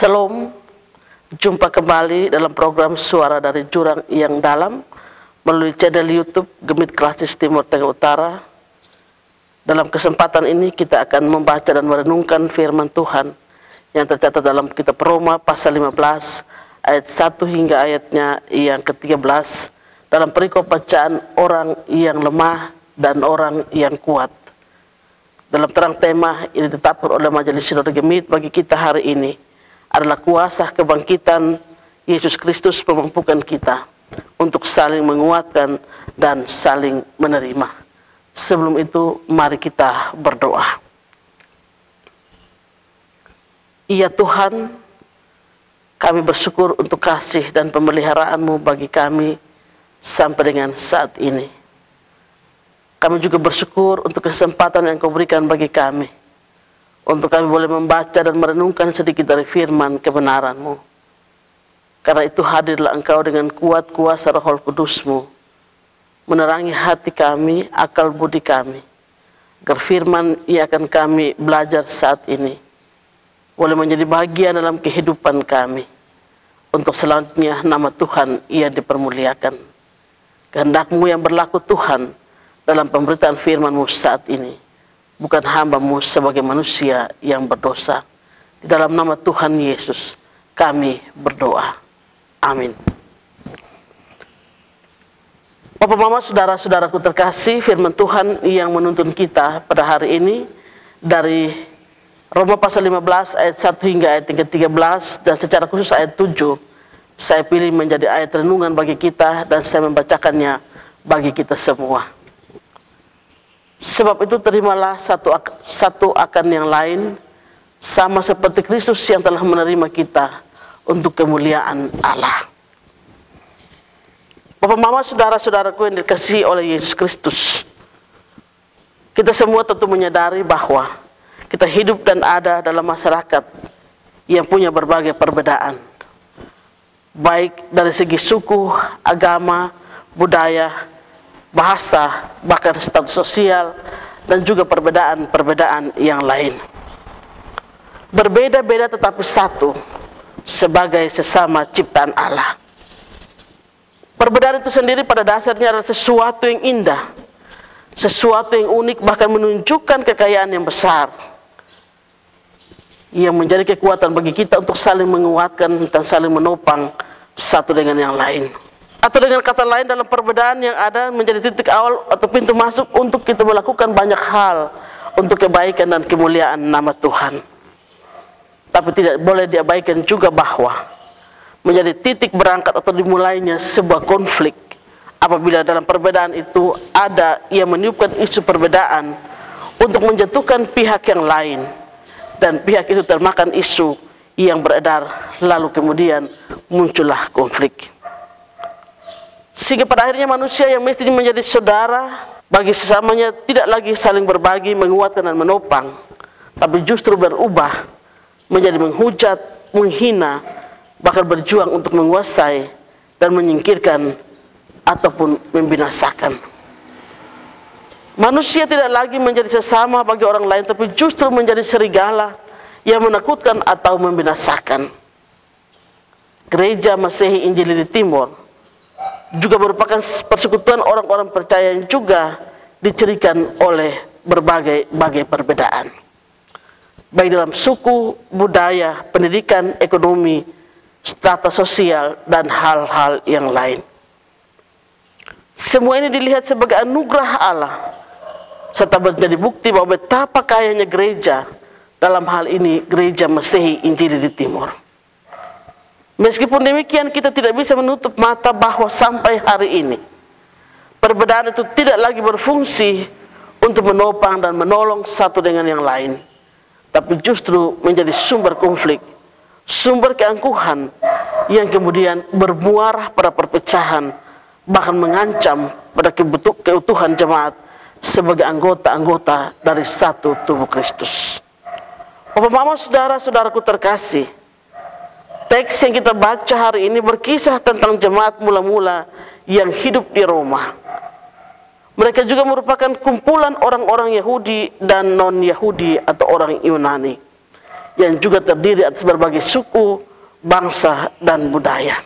Shalom, jumpa kembali dalam program Suara dari Jurang yang Dalam melalui channel YouTube Gemit Klasis Timur Tengah Utara. Dalam kesempatan ini kita akan membaca dan merenungkan firman Tuhan yang tercatat dalam kitab Roma pasal 15 ayat 1 hingga ayatnya yang ke-13 dalam perikop bacaan orang yang lemah dan orang yang kuat. Dalam terang tema ini ditetapkan oleh Majelis Sinode Gemit bagi kita hari ini adalah kuasa kebangkitan Yesus Kristus memampukan kita untuk saling menguatkan dan saling menerima. Sebelum itu, mari kita berdoa. Ya Tuhan, kami bersyukur untuk kasih dan pemeliharaan-Mu bagi kami sampai dengan saat ini. Kami juga bersyukur untuk kesempatan yang Kau berikan bagi kami untuk kami boleh membaca dan merenungkan sedikit dari firman kebenaran-Mu. Karena itu hadirlah Engkau dengan kuat kuasa Roh Kudus-Mu, menerangi hati kami, akal budi kami, agar firman yang akan kami belajar saat ini boleh menjadi bagian dalam kehidupan kami. Untuk selanjutnya nama Tuhan ia dipermuliakan. Kehendak-Mu yang berlaku Tuhan dalam pemberitaan firman-Mu saat ini, bukan hamba-Mu sebagai manusia yang berdosa. Di dalam nama Tuhan Yesus kami berdoa. Amin. Bapak, Mama, saudara-saudaraku terkasih, firman Tuhan yang menuntun kita pada hari ini dari Roma pasal 15 ayat 1 hingga ayat yang ke-13, dan secara khusus ayat 7 saya pilih menjadi ayat renungan bagi kita dan saya membacakannya bagi kita semua. Sebab itu terimalah satu akan yang lain, sama seperti Kristus yang telah menerima kita untuk kemuliaan Allah. Bapak, Mama, saudara-saudaraku yang dikasihi oleh Yesus Kristus, kita semua tentu menyadari bahwa kita hidup dan ada dalam masyarakat yang punya berbagai perbedaan, baik dari segi suku, agama, budaya, bahasa, bahkan status sosial, dan juga perbedaan-perbedaan yang lain. Berbeda-beda tetapi satu sebagai sesama ciptaan Allah. Perbedaan itu sendiri pada dasarnya adalah sesuatu yang indah, sesuatu yang unik, bahkan menunjukkan kekayaan yang besar yang menjadi kekuatan bagi kita untuk saling menguatkan dan saling menopang satu dengan yang lain. Atau dengan kata lain, dalam perbedaan yang ada menjadi titik awal atau pintu masuk untuk kita melakukan banyak hal untuk kebaikan dan kemuliaan nama Tuhan. Tapi tidak boleh diabaikan juga bahwa menjadi titik berangkat atau dimulainya sebuah konflik apabila dalam perbedaan itu ada yang meniupkan isu perbedaan untuk menjatuhkan pihak yang lain, dan pihak itu termakan isu yang beredar, lalu kemudian muncullah konflik. Sehingga pada akhirnya manusia yang mestinya menjadi saudara bagi sesamanya tidak lagi saling berbagi, menguatkan dan menopang, tapi justru berubah menjadi menghujat, menghina, bahkan berjuang untuk menguasai dan menyingkirkan ataupun membinasakan. Manusia tidak lagi menjadi sesama bagi orang lain, tapi justru menjadi serigala yang menakutkan atau membinasakan. Gereja Masehi Injili di Timur juga merupakan persekutuan orang-orang percaya yang juga dicirikan oleh berbagai perbedaan, baik dalam suku, budaya, pendidikan, ekonomi, strata sosial, dan hal-hal yang lain. Semua ini dilihat sebagai anugerah Allah, serta menjadi bukti bahwa betapa kayanya gereja, dalam hal ini Gereja Masehi Injili di Timur. Meskipun demikian, kita tidak bisa menutup mata bahwa sampai hari ini perbedaan itu tidak lagi berfungsi untuk menopang dan menolong satu dengan yang lain, tapi justru menjadi sumber konflik, sumber keangkuhan yang kemudian bermuara pada perpecahan, bahkan mengancam pada keutuhan jemaat sebagai anggota-anggota dari satu tubuh Kristus. Bapak, Mama, saudara-saudaraku terkasih, teks yang kita baca hari ini berkisah tentang jemaat mula-mula yang hidup di Roma. Mereka juga merupakan kumpulan orang-orang Yahudi dan non-Yahudi atau orang Yunani yang juga terdiri atas berbagai suku, bangsa, dan budaya.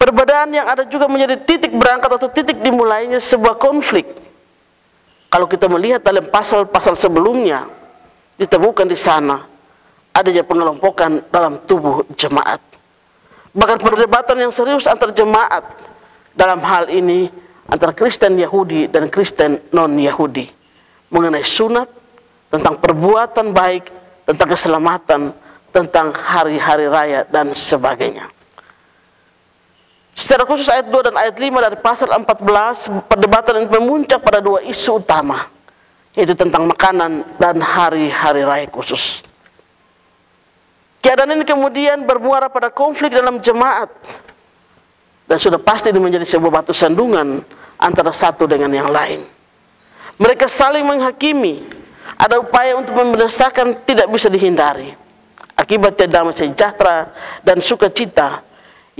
Perbedaan yang ada juga menjadi titik berangkat atau titik dimulainya sebuah konflik. Kalau kita melihat dalam pasal-pasal sebelumnya, ditemukan di sana adanya pengelompokan dalam tubuh jemaat. Bahkan perdebatan yang serius antar jemaat dalam hal ini antara Kristen Yahudi dan Kristen non-Yahudi mengenai sunat, tentang perbuatan baik, tentang keselamatan, tentang hari-hari raya, dan sebagainya. Secara khusus ayat 2 dan ayat 5 dari pasal 14, perdebatan yang memuncak pada dua isu utama, yaitu tentang makanan dan hari-hari raya khusus. Keadaan ini kemudian bermuara pada konflik dalam jemaat, dan sudah pasti ini menjadi sebuah batu sandungan antara satu dengan yang lain. Mereka saling menghakimi, ada upaya untuk membinasakan tidak bisa dihindari. Akibatnya damai sejahtera dan sukacita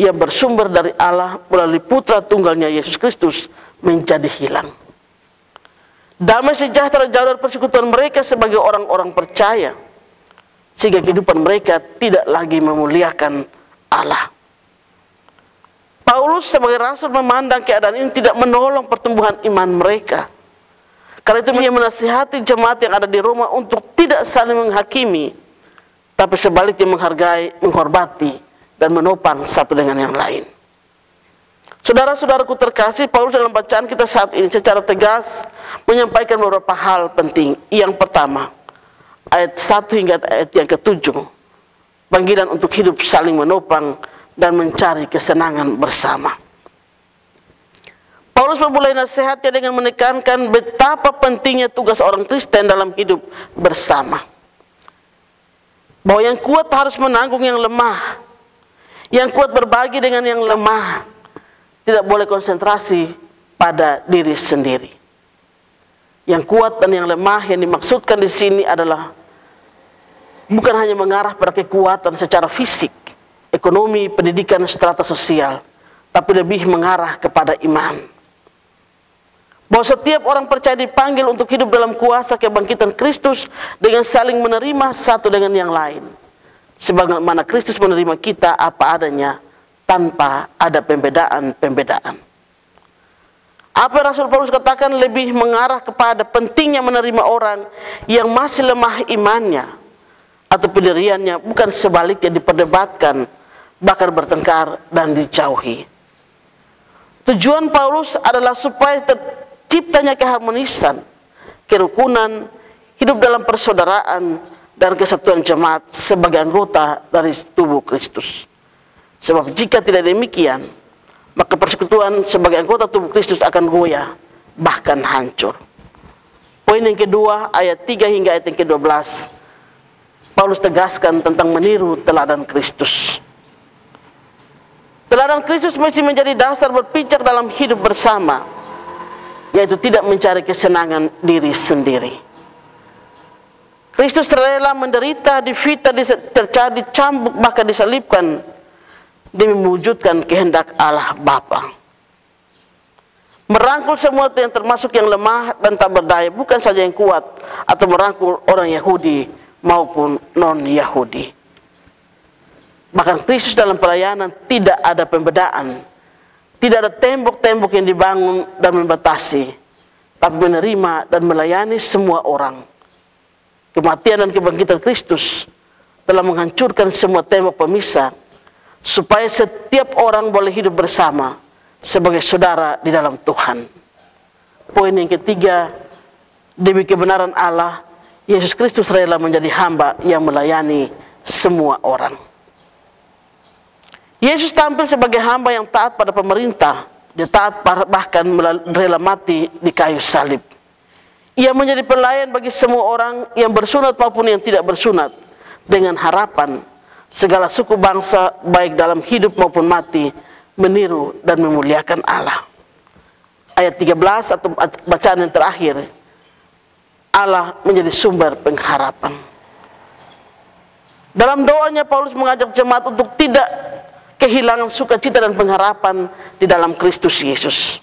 yang bersumber dari Allah melalui putra tunggalnya Yesus Kristus menjadi hilang. Damai sejahtera jauh dari persekutuan mereka sebagai orang-orang percaya, sehingga kehidupan mereka tidak lagi memuliakan Allah. Paulus sebagai rasul memandang keadaan ini tidak menolong pertumbuhan iman mereka. Karena itu ia menasihati jemaat yang ada di Roma untuk tidak saling menghakimi, tapi sebaliknya menghargai, menghormati, dan menopang satu dengan yang lain. Saudara-saudaraku terkasih, Paulus dalam bacaan kita saat ini secara tegas menyampaikan beberapa hal penting. Yang pertama, ayat 1 hingga ayat yang ke-7, panggilan untuk hidup saling menopang dan mencari kesenangan bersama. Paulus memulai nasihatnya dengan menekankan betapa pentingnya tugas orang Kristen dalam hidup bersama. Bahwa yang kuat harus menanggung yang lemah, yang kuat berbagi dengan yang lemah, tidak boleh konsentrasi pada diri sendiri. Yang kuat dan yang lemah yang dimaksudkan di sini adalah bukan hanya mengarah pada kekuatan secara fisik, ekonomi, pendidikan, strata sosial, tapi lebih mengarah kepada iman. Bahwa setiap orang percaya dipanggil untuk hidup dalam kuasa kebangkitan Kristus dengan saling menerima satu dengan yang lain, sebagaimana Kristus menerima kita apa adanya tanpa ada pembedaan-pembedaan. Apa yang Rasul Paulus katakan lebih mengarah kepada pentingnya menerima orang yang masih lemah imannya atau pendiriannya, bukan sebaliknya diperdebatkan, bahkan bertengkar dan dijauhi. Tujuan Paulus adalah supaya terciptanya keharmonisan, kerukunan, hidup dalam persaudaraan, dan kesatuan jemaat sebagai anggota dari tubuh Kristus. Sebab jika tidak demikian, maka persekutuan sebagai anggota tubuh Kristus akan goyah, bahkan hancur. Poin yang kedua, ayat 3 hingga ayat yang ke-12, Paulus tegaskan tentang meniru teladan Kristus. Teladan Kristus mesti menjadi dasar berpijak dalam hidup bersama, yaitu tidak mencari kesenangan diri sendiri. Kristus rela menderita, difitnah, dicerca, dicambuk, bahkan disalibkan demi mewujudkan kehendak Allah Bapa. Merangkul semua yang termasuk yang lemah dan tak berdaya, bukan saja yang kuat, atau merangkul orang Yahudi maupun non-Yahudi. Bahkan Kristus dalam pelayanan tidak ada pembedaan, tidak ada tembok-tembok yang dibangun dan membatasi, tapi menerima dan melayani semua orang. Kematian dan kebangkitan Kristus telah menghancurkan semua tembok pemisah, supaya setiap orang boleh hidup bersama sebagai saudara di dalam Tuhan. Poin yang ketiga, demi kebenaran Allah, Yesus Kristus rela menjadi hamba yang melayani semua orang. Yesus tampil sebagai hamba yang taat pada pemerintah. Dia taat bahkan rela mati di kayu salib. Ia menjadi pelayan bagi semua orang yang bersunat maupun yang tidak bersunat, dengan harapan segala suku bangsa baik dalam hidup maupun mati meniru dan memuliakan Allah. Ayat 13 atau bacaan yang terakhir, Allah menjadi sumber pengharapan. Dalam doanya Paulus mengajak jemaat untuk tidak kehilangan sukacita dan pengharapan di dalam Kristus Yesus.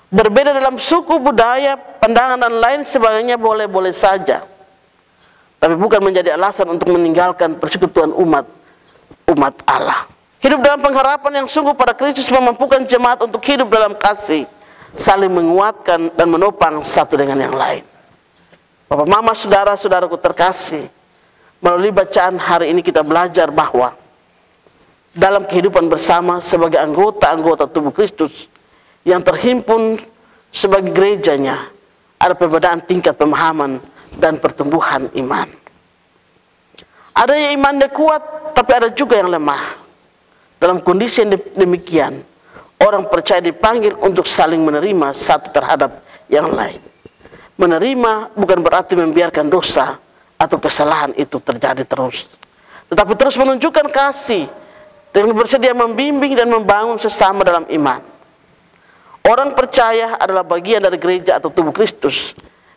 Berbeda dalam suku, budaya, pandangan dan lain sebagainya boleh-boleh saja. tapi bukan menjadi alasan untuk meninggalkan persekutuan umat Allah. Hidup dalam pengharapan yang sungguh pada Kristus memampukan jemaat untuk hidup dalam kasih, saling menguatkan dan menopang satu dengan yang lain. Bapak, mama, saudara-saudaraku terkasih, melalui bacaan hari ini kita belajar bahwa dalam kehidupan bersama sebagai anggota-anggota tubuh Kristus yang terhimpun sebagai gerejanya, ada perbedaan tingkat pemahaman dan pertumbuhan iman. Ada yang imannya kuat, tapi ada juga yang lemah. Dalam kondisi yang demikian, orang percaya dipanggil untuk saling menerima satu terhadap yang lain. Menerima bukan berarti membiarkan dosa atau kesalahan itu terjadi terus, tetapi terus menunjukkan kasih dengan bersedia membimbing dan membangun sesama dalam iman. Orang percaya adalah bagian dari gereja atau tubuh Kristus,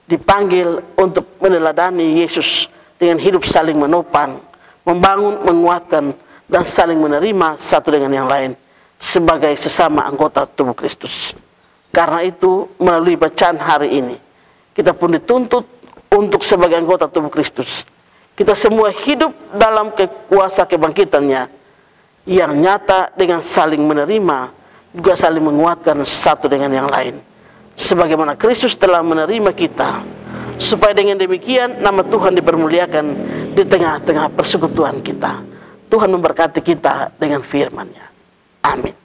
dipanggil untuk meneladani Yesus dengan hidup saling menopang, membangun, menguatkan, dan saling menerima satu dengan yang lain sebagai sesama anggota tubuh Kristus. Karena itu, melalui bacaan hari ini, kita pun dituntut untuk sebagai anggota tubuh Kristus, kita semua hidup dalam kuasa kebangkitannya yang nyata dengan saling menerima, juga saling menguatkan satu dengan yang lain, sebagaimana Kristus telah menerima kita, supaya dengan demikian nama Tuhan dipermuliakan di tengah-tengah persekutuan kita. Tuhan memberkati kita dengan firman-Nya. Amin.